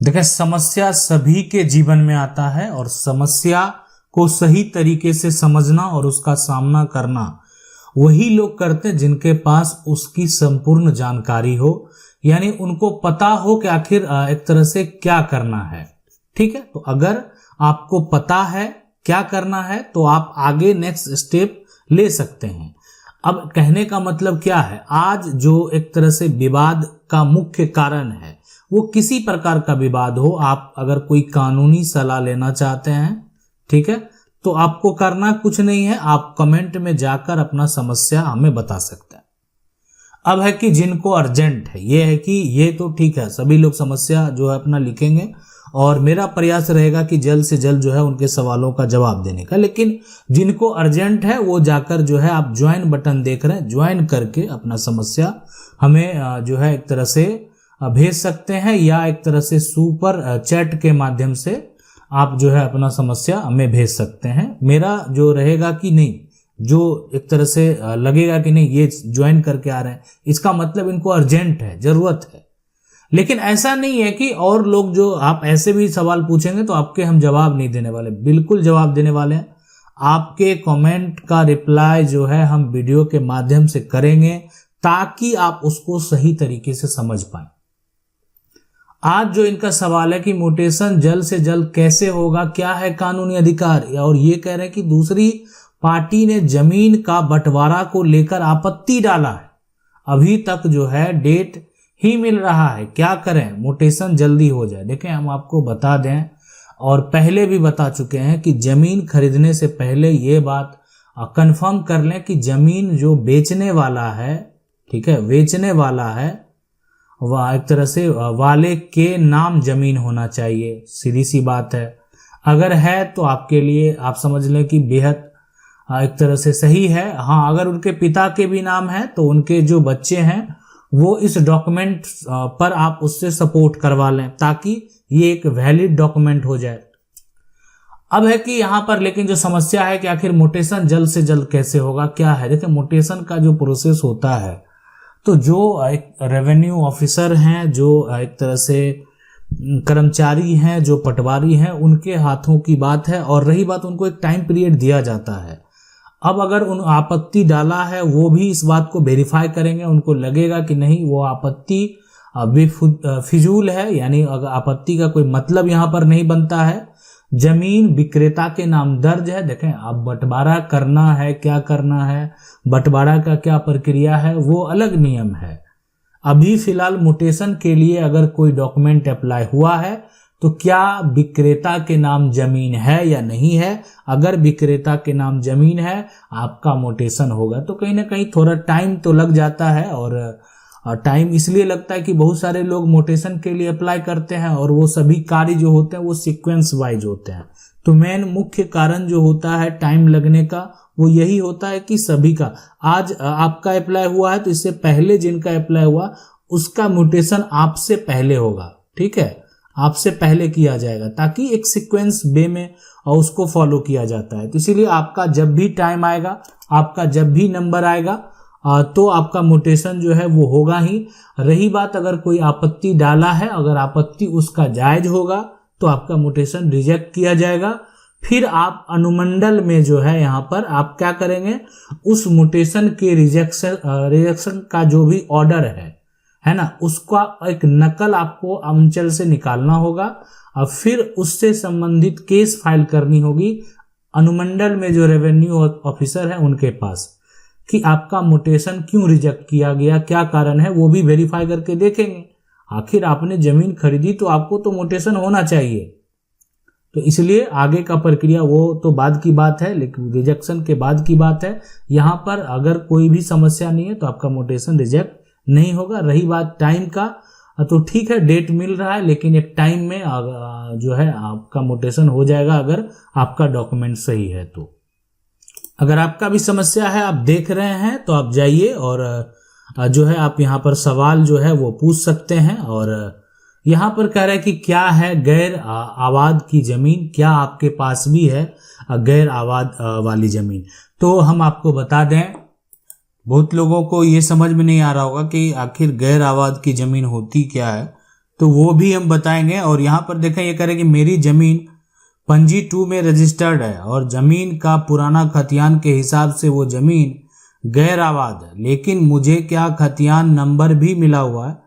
देखिए, समस्या सभी के जीवन में आता है और समस्या को सही तरीके से समझना और उसका सामना करना वही लोग करते हैं जिनके पास उसकी संपूर्ण जानकारी हो, यानी उनको पता हो कि आखिर एक तरह से क्या करना है। ठीक है, तो अगर आपको पता है क्या करना है तो आप आगे नेक्स्ट स्टेप ले सकते हैं। अब कहने का मतलब क्या है, आज जो एक तरह से विवाद का मुख्य कारण है, वो किसी प्रकार का विवाद हो, आप अगर कोई कानूनी सलाह लेना चाहते हैं, ठीक है, तो आपको करना कुछ नहीं है, आप कमेंट में जाकर अपना समस्या हमें बता सकते हैं। अब है कि जिनको अर्जेंट है, ये है कि ये तो ठीक है, सभी लोग समस्या जो है अपना लिखेंगे और मेरा प्रयास रहेगा कि जल्द से जल्द जो है उनके सवालों का जवाब देने का। लेकिन जिनको अर्जेंट है वो जाकर जो है, आप ज्वाइन बटन देख रहे हैं, ज्वाइन करके अपना समस्या हमें जो है एक तरह से भेज सकते हैं, या एक तरह से सुपर चैट के माध्यम से आप जो है अपना समस्या हमें भेज सकते हैं। मेरा जो रहेगा कि नहीं, जो एक तरह से लगेगा कि नहीं ये ज्वाइन करके आ रहे हैं, इसका मतलब इनको अर्जेंट है, जरूरत है। लेकिन ऐसा नहीं है कि और लोग जो आप ऐसे भी सवाल पूछेंगे तो आपके हम जवाब नहीं देने वाले, बिल्कुल जवाब देने वाले हैं। आपके कमेंट का रिप्लाई जो है हम वीडियो के माध्यम से करेंगे ताकि आप उसको सही तरीके से समझ पाएं। आज जो इनका सवाल है कि म्यूटेशन जल्द से जल्द कैसे होगा, क्या है कानूनी अधिकार, और ये कह रहे हैं कि दूसरी पार्टी ने जमीन का बंटवारा को लेकर आपत्ति डाला है, अभी तक जो है डेट ही मिल रहा है, क्या करें, म्यूटेशन जल्दी हो जाए। देखें, हम आपको बता दें और पहले भी बता चुके हैं कि जमीन खरीदने से पहले ये बात कंफर्म कर लें कि जमीन जो बेचने वाला है, ठीक है, बेचने वाला है, वह एक तरह से वाले के नाम जमीन होना चाहिए। सीधी सी बात है, अगर है तो आपके लिए आप समझ लें कि बेहद एक तरह से सही है। हाँ, अगर उनके पिता के भी नाम है तो उनके जो बच्चे हैं वो इस डॉक्यूमेंट पर आप उससे सपोर्ट करवा लें ताकि ये एक वैलिड डॉक्यूमेंट हो जाए। अब है कि यहाँ पर लेकिन जो समस्या है कि आखिर म्यूटेशन जल्द से जल्द कैसे होगा, क्या है। देखिए, म्यूटेशन का जो प्रोसेस होता है तो जो एक रेवेन्यू ऑफिसर हैं, जो एक तरह से कर्मचारी हैं, जो पटवारी हैं, उनके हाथों की बात है। और रही बात, उनको एक टाइम पीरियड दिया जाता है। अब अगर उन आपत्ति डाला है, वो भी इस बात को वेरीफाई करेंगे, उनको लगेगा कि नहीं वो आपत्ति फिजूल है, यानी अगर आपत्ति का कोई मतलब यहाँ पर नहीं बनता है, जमीन विक्रेता के नाम दर्ज है। देखें, अब बंटवारा करना है, क्या करना है, बंटवारा का क्या प्रक्रिया है, वो अलग नियम है। अभी फिलहाल म्यूटेशन के लिए अगर कोई डॉक्यूमेंट अप्लाई हुआ है तो क्या विक्रेता के नाम जमीन है या नहीं है। अगर विक्रेता के नाम जमीन है, आपका म्यूटेशन होगा। तो कहीं ना कहीं थोड़ा टाइम तो लग जाता है, और टाइम इसलिए लगता है कि बहुत सारे लोग म्यूटेशन के लिए अप्लाई करते हैं और वो सभी कार्य जो होते हैं वो सीक्वेंस वाइज होते हैं। तो मेन मुख्य कारण जो होता है टाइम लगने का वो यही होता है कि सभी का, आज आपका अप्लाई हुआ है तो इससे पहले जिनका अप्लाई हुआ उसका म्यूटेशन आपसे पहले होगा। ठीक है, आपसे पहले किया जाएगा ताकि एक सीक्वेंस वे में और उसको फॉलो किया जाता है। तो इसीलिए आपका जब भी टाइम आएगा, आपका जब भी नंबर आएगा तो आपका म्यूटेशन जो है वो होगा ही। रही बात, अगर कोई आपत्ति डाला है, अगर आपत्ति उसका जायज होगा तो आपका म्यूटेशन रिजेक्ट किया जाएगा। फिर आप अनुमंडल में जो है यहाँ पर आप क्या करेंगे, उस म्यूटेशन के रिजेक्शन का जो भी ऑर्डर है ना, उसका एक नकल आपको अंचल से निकालना होगा और फिर उससे संबंधित केस फाइल करनी होगी अनुमंडल में जो रेवेन्यू ऑफिसर है उनके पास, कि आपका म्यूटेशन क्यों रिजेक्ट किया गया, क्या कारण है, वो भी वेरीफाई करके देखेंगे। आखिर आपने जमीन खरीदी तो आपको तो म्यूटेशन होना चाहिए। तो इसलिए आगे का प्रक्रिया वो तो बाद की बात है, लेकिन रिजेक्शन के बाद की बात है। यहाँ पर अगर कोई भी समस्या नहीं है तो आपका म्यूटेशन रिजेक्ट नहीं होगा। रही बात टाइम का, तो ठीक है, डेट मिल रहा है, लेकिन एक टाइम में जो है आपका म्यूटेशन हो जाएगा अगर आपका डॉक्यूमेंट सही है। तो अगर आपका भी समस्या है, आप देख रहे हैं, तो आप जाइए और जो है आप यहाँ पर सवाल जो है वो पूछ सकते हैं। और यहाँ पर कह रहा है कि क्या है गैर आबाद की जमीन, क्या आपके पास भी है गैर आबाद वाली जमीन। तो हम आपको बता दें, बहुत लोगों को ये समझ में नहीं आ रहा होगा कि आखिर गैर आबाद की जमीन होती क्या है। तो वो भी हम बताएंगे। और यहाँ पर देखें, ये कह रहे कि मेरी जमीन पंजी 2 में रजिस्टर्ड है और जमीन का पुराना खतियान के हिसाब से वो जमीन गैर आबाद है, लेकिन मुझे क्या खतियान नंबर भी मिला हुआ है,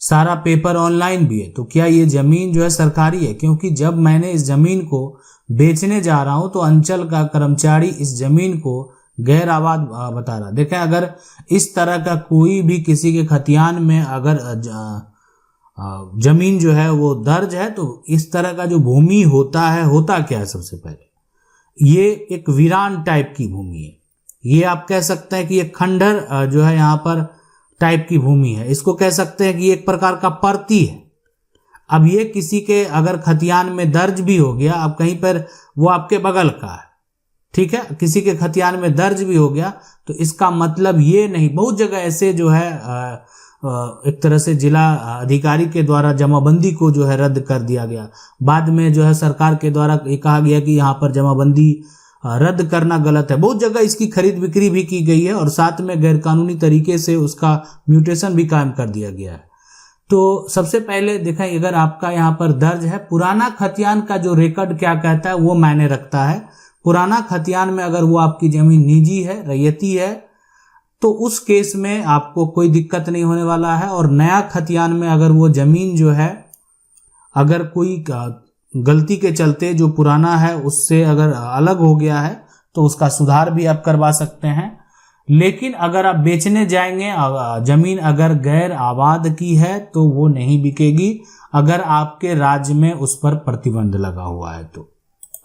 सारा पेपर ऑनलाइन भी है, तो क्या ये जमीन जो है सरकारी है? क्योंकि जब मैंने इस जमीन को बेचने जा रहा हूं तो अंचल का कर्मचारी इस जमीन को गैर आबाद बता रहा। देखें, अगर इस तरह का कोई भी किसी के खतियान में अगर जमीन जो है वो दर्ज है, तो इस तरह का जो भूमि होता है, होता क्या है? सबसे पहले ये एक वीरान टाइप की भूमि है। ये आप कह सकते हैं कि ये खंडर जो है यहाँ पर टाइप की भूमि है। इसको कह सकते हैं कि ये एक प्रकार का परती है। अब ये किसी के अगर खतियान में दर्ज भी हो गया, अब कहीं पर वो आपके बगल का है, ठीक है, किसी के खतियान में दर्ज भी हो गया, तो इसका मतलब ये नहीं। बहुत जगह ऐसे जो है एक तरह से जिला अधिकारी के द्वारा जमाबंदी को जो है रद्द कर दिया गया। बाद में जो है सरकार के द्वारा ये कहा गया कि यहाँ पर जमाबंदी रद्द करना गलत है। बहुत जगह इसकी खरीद बिक्री भी की गई है और साथ में गैरकानूनी तरीके से उसका म्यूटेशन भी कायम कर दिया गया है। तो सबसे पहले देखें, अगर आपका यहाँ पर दर्ज है, पुराना खतियान का जो रिकॉर्ड क्या कहता है वो मायने रखता है। पुराना खतियान में अगर वो आपकी जमीन निजी है, रैयती है, तो उस केस में आपको कोई दिक्कत नहीं होने वाला है। और नया खतियान में अगर वो जमीन जो है, अगर कोई गलती के चलते जो पुराना है उससे अगर अलग हो गया है, तो उसका सुधार भी आप करवा सकते हैं। लेकिन अगर आप बेचने जाएंगे, जमीन अगर गैर आबाद की है तो वो नहीं बिकेगी, अगर आपके राज्य में उस पर प्रतिबंध लगा हुआ है तो।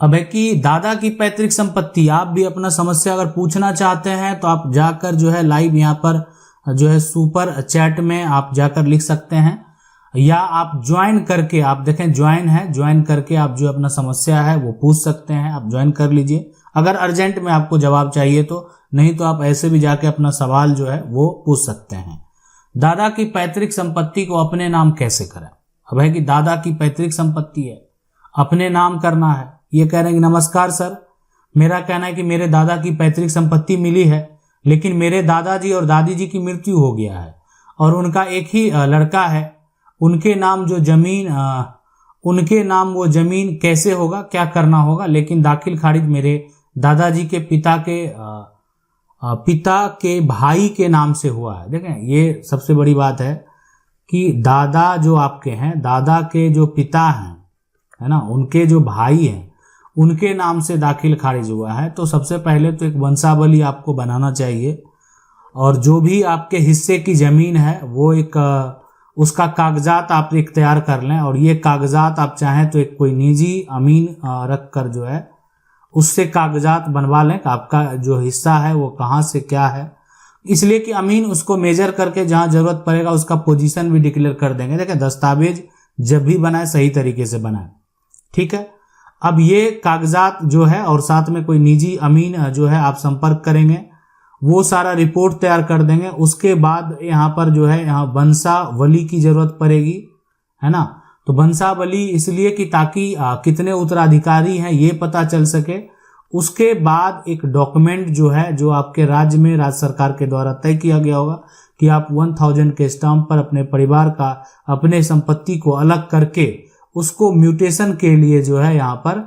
अब है कि दादा की पैतृक संपत्ति, आप भी अपना समस्या अगर पूछना चाहते हैं तो आप जाकर जो है लाइव यहाँ पर जो है सुपर चैट में आप जाकर लिख सकते हैं, या आप ज्वाइन करके, आप देखें ज्वाइन है, ज्वाइन करके आप जो अपना समस्या है वो पूछ सकते हैं। आप ज्वाइन कर लीजिए अगर अर्जेंट में आपको जवाब चाहिए तो, नहीं तो आप ऐसे भी जाके अपना सवाल जो है वो पूछ सकते हैं। दादा की पैतृक संपत्ति को अपने नाम कैसे करें? अब है कि दादा की पैतृक संपत्ति है, अपने नाम करना है। ये कह रहे हैं कि नमस्कार सर, मेरा कहना है कि मेरे दादा की पैतृक संपत्ति मिली है, लेकिन मेरे दादाजी और दादी जी की मृत्यु हो गया है और उनका एक ही लड़का है, उनके नाम जो जमीन उनके नाम वो जमीन कैसे होगा, क्या करना होगा? लेकिन दाखिल खारिज मेरे दादाजी के पिता के भाई के नाम से हुआ है। देखें, ये सबसे बड़ी बात है कि दादा जो आपके हैं, दादा के जो पिता हैं, है ना, उनके जो भाई हैं, उनके नाम से दाखिल खारिज हुआ है। तो सबसे पहले तो एक वंशावली आपको बनाना चाहिए और जो भी आपके हिस्से की जमीन है वो एक उसका कागजात आप एक तैयार कर लें। और ये कागजात आप चाहें तो एक कोई निजी अमीन रख कर जो है उससे कागजात बनवा लें कि आपका जो हिस्सा है वो कहाँ से क्या है, इसलिए कि अमीन उसको मेजर करके जहाँ जरूरत पड़ेगा उसका पोजीशन भी डिक्लेयर कर देंगे। देखिए, दस्तावेज जब भी बनाए सही तरीके से बनाए, ठीक है। अब ये कागजात जो है और साथ में कोई निजी अमीन जो है आप संपर्क करेंगे, वो सारा रिपोर्ट तैयार कर देंगे। उसके बाद यहाँ पर जो है यहाँ वंशावली की जरूरत पड़ेगी, है ना। तो वंशावली इसलिए कि ताकि कितने उत्तराधिकारी हैं ये पता चल सके। उसके बाद एक डॉक्यूमेंट जो है, जो आपके राज्य में राज्य सरकार के द्वारा तय किया गया होगा कि आप 1000 के स्टाम्प पर अपने परिवार का, अपने संपत्ति को अलग करके उसको म्यूटेशन के लिए जो है यहाँ पर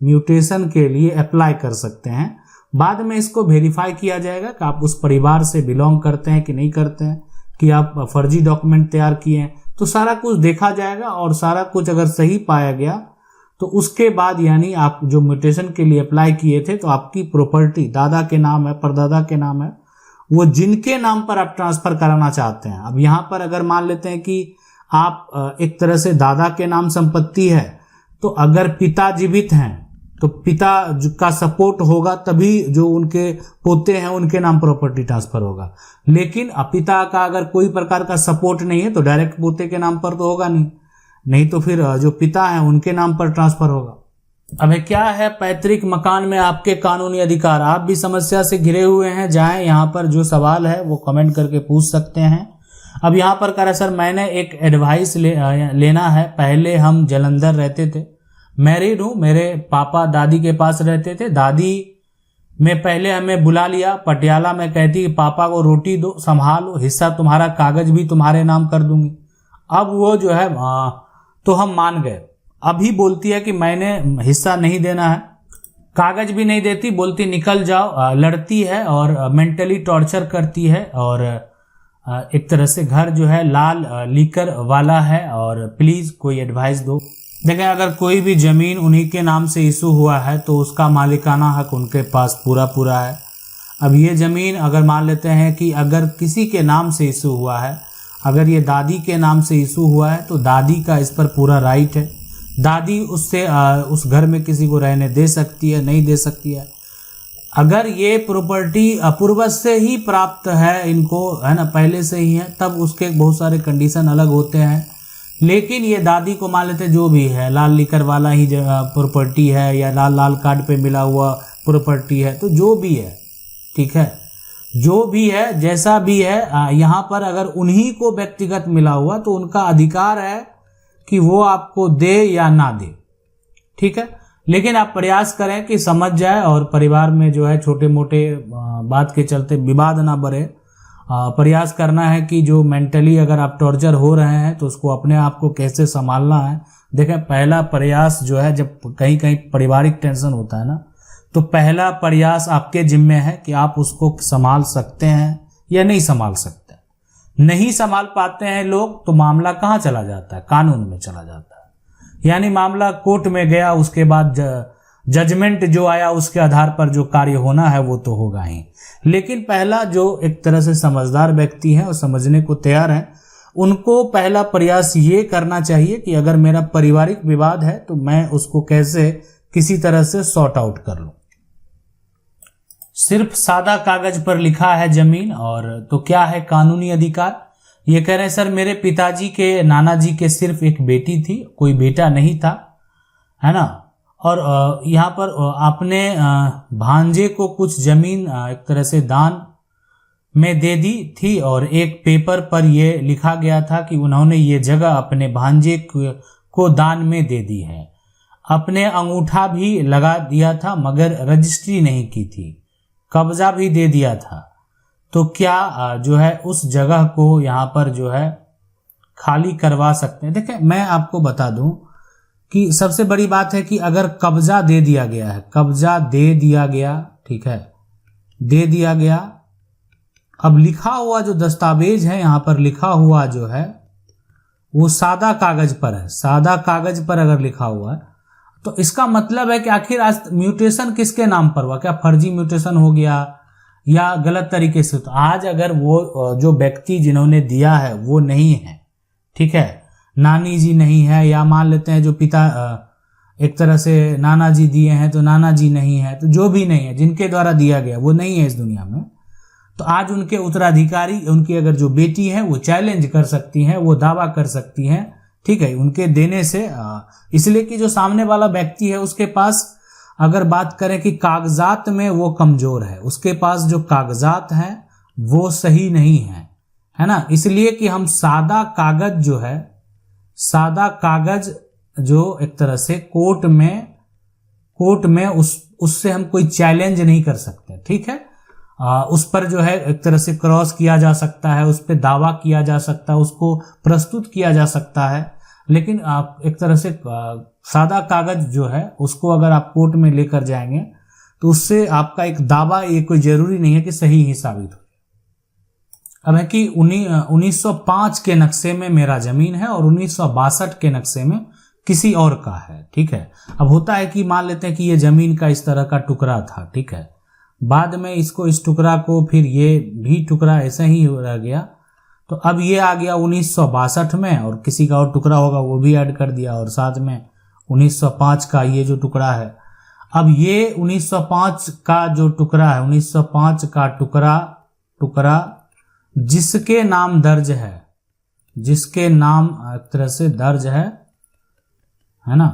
म्यूटेशन के लिए अप्लाई कर सकते हैं। बाद में इसको वेरीफाई किया जाएगा कि आप उस परिवार से बिलोंग करते हैं कि नहीं करते हैं, कि आप फर्जी डॉक्यूमेंट तैयार किए हैं, तो सारा कुछ देखा जाएगा। और सारा कुछ अगर सही पाया गया तो उसके बाद यानी आप जो म्यूटेशन के लिए अप्लाई किए थे तो आपकी प्रॉपर्टी दादा के नाम है, परदादा के नाम है, वो जिनके नाम पर आप ट्रांसफर कराना चाहते हैं। अब यहाँ पर अगर मान लेते हैं कि आप एक तरह से दादा के नाम संपत्ति है, तो अगर पिता जीवित हैं तो पिता का सपोर्ट होगा तभी जो उनके पोते हैं उनके नाम प्रॉपर्टी ट्रांसफर होगा। लेकिन पिता का अगर कोई प्रकार का सपोर्ट नहीं है तो डायरेक्ट पोते के नाम पर तो होगा नहीं तो फिर जो पिता हैं उनके नाम पर ट्रांसफर होगा। अब क्या है पैतृक मकान में आपके कानूनी अधिकार? आप भी समस्या से घिरे हुए हैं, जाएं यहाँ पर जो सवाल है वो कमेंट करके पूछ सकते हैं। अब यहाँ पर कह रहा है सर मैंने एक एडवाइस लेना है। पहले हम जलंधर रहते थे, मैरिड हूँ, मेरे पापा दादी के पास रहते थे। दादी में पहले हमें बुला लिया पटियाला में, कहती कि पापा को रोटी दो, संभालो, हिस्सा तुम्हारा, कागज भी तुम्हारे नाम कर दूंगी। अब वो जो है तो हम मान गए। अभी बोलती है कि मैंने हिस्सा नहीं देना है, कागज भी नहीं देती, बोलती निकल जाओ, लड़ती है और मेंटली टॉर्चर करती है। और एक तरह से घर जो है लाल लीकर वाला है और प्लीज कोई एडवाइस दो। देखें, अगर कोई भी जमीन उन्हीं के नाम से इशू हुआ है तो उसका मालिकाना हक उनके पास पूरा पूरा है। अब ये ज़मीन अगर मान लेते हैं कि अगर किसी के नाम से इशू हुआ है, अगर ये दादी के नाम से इशू हुआ है तो दादी का इस पर पूरा राइट है। दादी उससे उस घर में किसी को रहने दे सकती है, नहीं दे सकती है। अगर ये प्रॉपर्टी पूर्वज से ही प्राप्त है इनको, है ना, पहले से ही है, तब उसके बहुत सारे कंडीशन अलग होते हैं। लेकिन ये दादी को मान लेते जो भी है लाल लिकर वाला ही प्रॉपर्टी है या लाल लाल कार्ड पे मिला हुआ प्रॉपर्टी है, तो जो भी है, ठीक है, जो भी है, जैसा भी है, यहाँ पर अगर उन्हीं को व्यक्तिगत मिला हुआ तो उनका अधिकार है कि वो आपको दे या ना दे, ठीक है। लेकिन आप प्रयास करें कि समझ जाए और परिवार में जो है छोटे मोटे बात के चलते विवाद ना बढ़े। प्रयास करना है कि जो मेंटली अगर आप टॉर्चर हो रहे हैं तो उसको अपने आप को कैसे संभालना है। देखें, पहला प्रयास जो है, जब कहीं कहीं पारिवारिक टेंशन होता है ना, तो पहला प्रयास आपके जिम्मे है कि आप उसको संभाल सकते हैं या नहीं संभाल सकते। नहीं संभाल पाते हैं लोग तो मामला कहाँ चला जाता है, कानून में चला जाता है। यानी मामला कोर्ट में गया, उसके बाद जजमेंट जो आया उसके आधार पर जो कार्य होना है वो तो होगा ही। लेकिन पहला जो एक तरह से समझदार व्यक्ति है और समझने को तैयार है, उनको पहला प्रयास ये करना चाहिए कि अगर मेरा पारिवारिक विवाद है तो मैं उसको कैसे किसी तरह से सॉर्ट आउट कर लूं। सिर्फ सादा कागज पर लिखा है जमीन, और तो क्या है कानूनी अधिकार। ये कह रहे हैं सर मेरे पिताजी के नाना जी के सिर्फ एक बेटी थी, कोई बेटा नहीं था, है ना, और यहाँ पर आपने भांजे को कुछ जमीन एक तरह से दान में दे दी थी और एक पेपर पर यह लिखा गया था कि उन्होंने ये जगह अपने भांजे को दान में दे दी है। अपने अंगूठा भी लगा दिया था मगर रजिस्ट्री नहीं की थी, कब्जा भी दे दिया था। तो क्या जो है उस जगह को यहाँ पर जो है खाली करवा सकते हैं। देखें, मैं आपको बता दूं कि सबसे बड़ी बात है कि अगर कब्जा दे दिया गया है, कब्जा दे दिया गया, ठीक है, दे दिया गया, अब लिखा हुआ जो दस्तावेज है यहाँ पर लिखा हुआ जो है वो सादा कागज पर है। सादा कागज पर अगर लिखा हुआ है तो इसका मतलब है कि आखिर आज म्यूटेशन किसके नाम पर हुआ, क्या फर्जी म्यूटेशन हो गया या गलत तरीके से। तो आज अगर वो जो व्यक्ति जिन्होंने दिया है वो नहीं है, ठीक है, नानी जी नहीं है, या मान लेते हैं जो पिता एक तरह से नाना जी दिए हैं तो नाना जी नहीं है, तो जो भी नहीं है जिनके द्वारा दिया गया वो नहीं है इस दुनिया में, तो आज उनके उत्तराधिकारी, उनकी अगर जो बेटी है वो चैलेंज कर सकती हैं, वो दावा कर सकती हैं, ठीक है, उनके देने से। इसलिए कि जो सामने वाला व्यक्ति है उसके पास अगर बात करें कि कागजात में वो कमजोर है, उसके पास जो कागजात हैं वो सही नहीं है ना। इसलिए कि हम सादा कागज जो है, सादा कागज जो एक तरह से कोर्ट में उससे हम कोई चैलेंज नहीं कर सकते, ठीक है। उस पर जो है एक तरह से क्रॉस किया जा सकता है, उस पर दावा किया जा सकता है, उसको प्रस्तुत किया जा सकता है। लेकिन आप एक तरह से सादा कागज जो है उसको अगर आप कोर्ट में लेकर जाएंगे तो उससे आपका एक दावा ये कोई जरूरी नहीं है कि सही ही साबित हो। अब है कि 1905 के नक्शे में मेरा जमीन है और 1962 के नक्शे में किसी और का है, ठीक है। अब होता है कि मान लेते हैं कि ये जमीन का इस तरह का टुकड़ा था, ठीक है, बाद में इसको इस टुकड़ा को फिर ये भी टुकड़ा ऐसे ही रह गया, तो अब ये आ गया 1962 में और किसी का और टुकड़ा होगा वो भी ऐड कर दिया और साथ में 1905 का ये जो टुकड़ा है। अब ये 1905 का जो टुकड़ा है, 1905 का टुकड़ा जिसके नाम दर्ज है, जिसके नाम एक तरह से दर्ज है ना,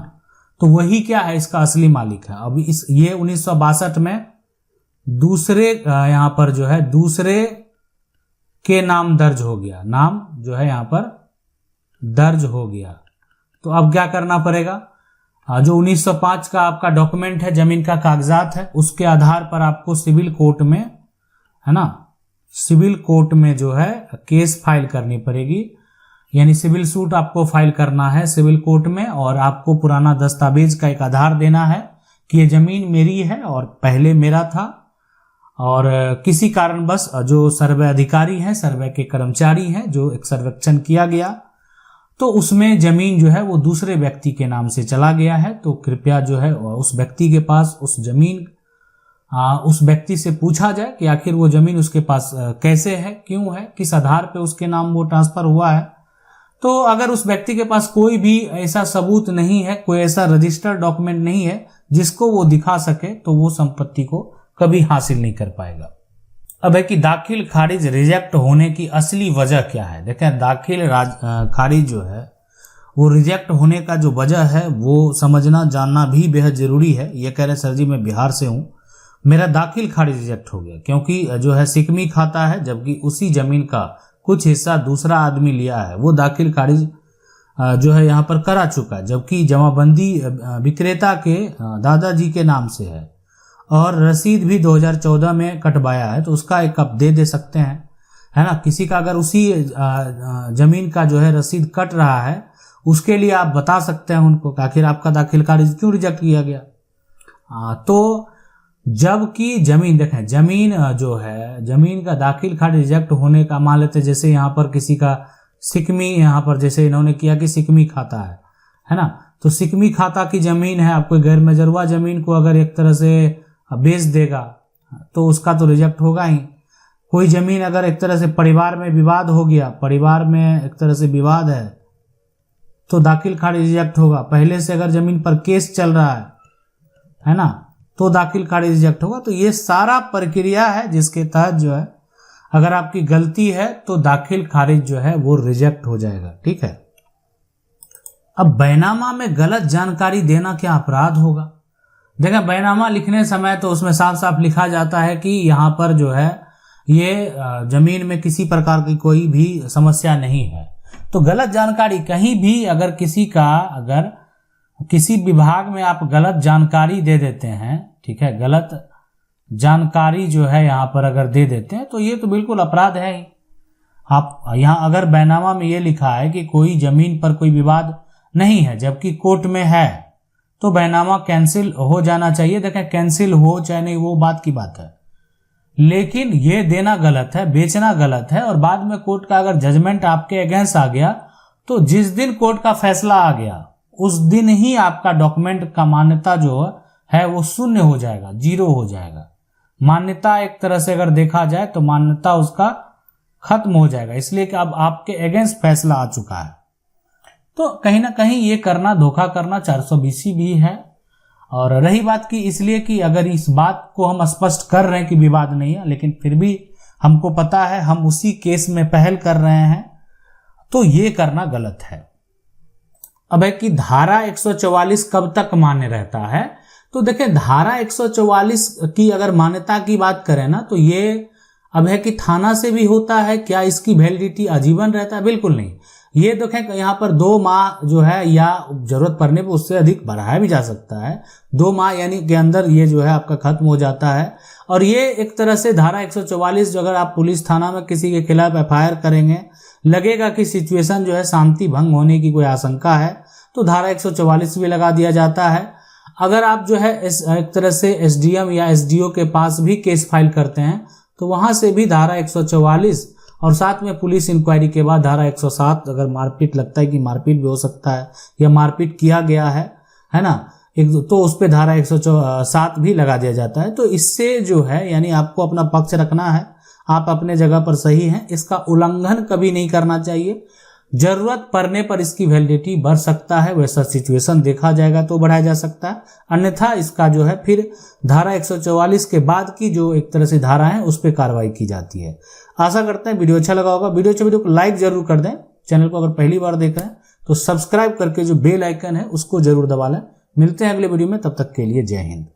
तो वही क्या है इसका असली मालिक है। अब ये 1962 में दूसरे यहाँ पर जो है दूसरे के नाम दर्ज हो गया, नाम जो है यहाँ पर दर्ज हो गया। तो अब क्या करना पड़ेगा, जो 1905 का आपका डॉक्यूमेंट है, जमीन का कागजात है, उसके आधार पर आपको सिविल कोर्ट में, है ना, सिविल कोर्ट में जो है केस फाइल करनी पड़ेगी। यानी सिविल सूट आपको फाइल करना है सिविल कोर्ट में, और आपको पुराना दस्तावेज का एक आधार देना है कि ये जमीन मेरी है और पहले मेरा था, और किसी कारणवश जो सर्वे अधिकारी हैं, सर्वे के कर्मचारी हैं, जो एक सर्वेक्षण किया गया तो उसमें जमीन जो है वो दूसरे व्यक्ति के नाम से चला गया है, तो कृपया जो है उस व्यक्ति के पास उस जमीन उस व्यक्ति से पूछा जाए कि आखिर वो जमीन उसके पास कैसे है, क्यों है, किस आधार पे उसके नाम वो ट्रांसफर हुआ है। तो अगर उस व्यक्ति के पास कोई भी ऐसा सबूत नहीं है, कोई ऐसा रजिस्टर्ड डॉक्यूमेंट नहीं है जिसको वो दिखा सके, तो वो संपत्ति को कभी हासिल नहीं कर पाएगा। अब है कि दाखिल खारिज रिजेक्ट होने की असली वजह क्या है। देखें, दाखिल खारिज जो है वो रिजेक्ट होने का जो वजह है वो समझना जानना भी बेहद जरूरी है। ये कह रहे सर जी मैं बिहार से हूँ, मेरा दाखिल खारिज रिजेक्ट हो गया क्योंकि जो है सिकमी खाता है, जबकि उसी जमीन का कुछ हिस्सा दूसरा आदमी लिया है, वो दाखिल खारिज जो है यहाँ पर करा चुका है, जबकि जमाबंदी विक्रेता के दादाजी के नाम से है और रसीद भी 2014 में कटवाया है, तो उसका एक आप दे सकते हैं, है ना। किसी का अगर उसी जमीन का जो है रसीद कट रहा है, उसके लिए आप बता सकते हैं उनको कि आखिर आपका दाखिल खारिज क्यों रिजेक्ट किया गया। तो जबकि जमीन देखें, जमीन जो है जमीन का दाखिल खारिज रिजेक्ट होने का मान लेते, जैसे यहाँ पर किसी का सिकमी, यहाँ पर जैसे इन्होंने किया कि सिकमी खाता है ना, तो सिकमी खाता की जमीन है, आपको गैर मजरूआ जमीन को अगर एक तरह से बेच देगा तो उसका तो रिजेक्ट होगा ही। कोई जमीन अगर एक तरह से परिवार में विवाद हो गया, परिवार में एक तरह से विवाद है, तो दाखिल खारिज रिजेक्ट होगा। पहले से अगर जमीन पर केस चल रहा है ना, तो दाखिल खारिज रिजेक्ट होगा। तो ये सारा प्रक्रिया है जिसके तहत जो है अगर आपकी गलती है तो दाखिल खारिज जो है वो रिजेक्ट हो जाएगा, ठीक है। अब बैनामा में गलत जानकारी देना क्या अपराध होगा। देखें, बैनामा लिखने समय तो उसमें साफ साफ लिखा जाता है कि यहाँ पर जो है ये जमीन में किसी प्रकार की कोई भी समस्या नहीं है। तो गलत जानकारी कहीं भी अगर किसी विभाग में आप गलत जानकारी दे देते हैं, ठीक है, गलत जानकारी जो है यहाँ पर अगर दे देते हैं तो ये तो बिल्कुल अपराध है ही। आप यहाँ अगर बैनामा में ये लिखा है कि कोई जमीन पर कोई विवाद नहीं है जबकि कोर्ट में है, तो बैनामा कैंसिल हो जाना चाहिए। देखें, कैंसिल हो चाहे नहीं वो बात की बात है, लेकिन ये देना गलत है, बेचना गलत है। और बाद में कोर्ट का अगर जजमेंट आपके अगेंस्ट आ गया तो जिस दिन कोर्ट का फैसला आ गया उस दिन ही आपका डॉक्यूमेंट का मान्यता जो है वो शून्य हो जाएगा, 0 हो जाएगा। मान्यता एक तरह से अगर देखा जाए तो मान्यता उसका खत्म हो जाएगा, इसलिए कि अब आपके अगेंस्ट फैसला आ चुका है। तो कहीं ना कहीं ये करना, धोखा करना 420 भी है। और रही बात की इसलिए कि अगर इस बात को हम स्पष्ट कर रहे हैं कि विवाद नहीं है, लेकिन फिर भी हमको पता है हम उसी केस में पहल कर रहे हैं, तो ये करना गलत है। अब है कि धारा 144 कब तक मान्य रहता है। तो देखें, धारा 144 की अगर मान्यता की बात करें ना, तो ये अब है कि थाना से भी होता है। क्या इसकी वैलिडिटी आजीवन रहता है? बिल्कुल नहीं। ये देखें, यहाँ पर 2 माह जो है, या जरूरत पड़ने पर उससे अधिक बढ़ाया भी जा सकता है। 2 माह यानी के अंदर ये जो है आपका खत्म हो जाता है। और ये एक तरह से धारा 144 जो अगर आप पुलिस थाना में किसी के खिलाफ FIR करेंगे, लगेगा कि सिचुएशन जो है शांति भंग होने की कोई आशंका है, तो धारा 144 भी लगा दिया जाता है। अगर आप जो है एक तरह से SDM या SDO के पास भी केस फाइल करते हैं तो वहां से भी धारा 144 और साथ में पुलिस इंक्वायरी के बाद धारा 107, अगर मारपीट लगता है कि मारपीट भी हो सकता है या मारपीट किया गया है ना, तो उस पे धारा 107 भी लगा दिया जाता है। तो इससे जो है यानी आपको अपना पक्ष रखना है, आप अपने जगह पर सही हैं, इसका उल्लंघन कभी नहीं करना चाहिए। जरूरत पड़ने पर इसकी वैलिडिटी बढ़ सकता है, वैसा सिचुएशन देखा जाएगा तो बढ़ाया जा सकता है, अन्यथा इसका जो है फिर धारा 144 के बाद की जो एक तरह से धारा है उस पर कार्रवाई की जाती है। आशा करते हैं वीडियो अच्छा लगा होगा। वीडियो को लाइक जरूर कर दें। चैनल को अगर पहली बार देख रहे हैं तो सब्सक्राइब करके जो बेल आइकन है उसको जरूर दबा लें। मिलते हैं अगले वीडियो में, तब तक के लिए जय हिंद।